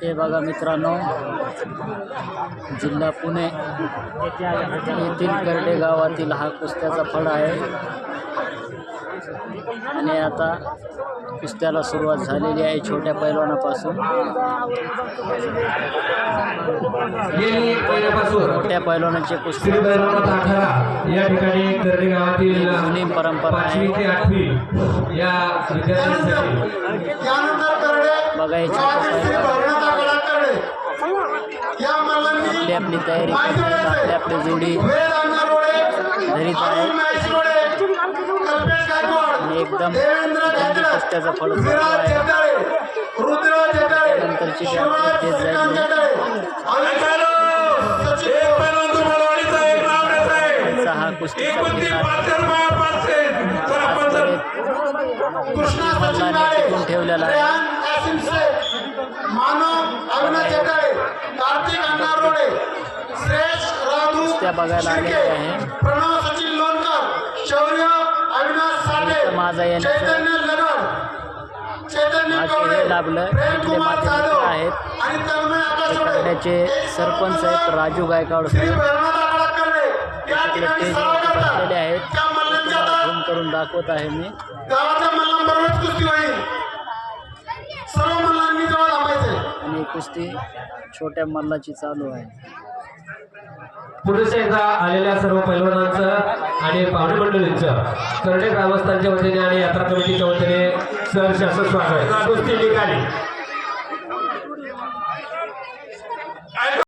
हे बघा मित्रांनो, जिल्हा पुणे येथील करडे गावातील हा कुस्त्याचा फड आहे आणि आता कुस्त्याला सुरुवात झालेली आहे छोट्या पैलवानापासून मोठ्या पैलवानाचे कुस्ती या ठिकाणी करडे गावातील जुनी परंपरा आहे. 5वी ते 8वी या विद्यार्थ्यांसाठी बघायची आपली आपली तयारी करतात, आपली जोडी धरीत आहे आणि एकदम कुस्त्याचा फळ आहे. नंतरची तेच जाईल हा कुस्ती टिकून ठेवलेला आहे. कुस्त्या बघायला आलेले आहे. माझा याने लाभलं. इथले माझे मित्र आहेत, करड्याचे सरपंच आहेत राजू गायकवाड साहेब, तिकडे स्टेजवर बसलेले आहेत. झूम करून दाखवत आहे मी. आणि कुस्ती छोट्या मल्लाची चालू आहे. पुरुष एकदा आलेल्या सर्व पैलवानांचं आणि पाहुणे मंडळींचं करडे ग्रामस्थांच्या वतीने आणि यात्रा कमिटीच्या वतीने सहर्ष असं स्वागत. कुस्ती निघाली.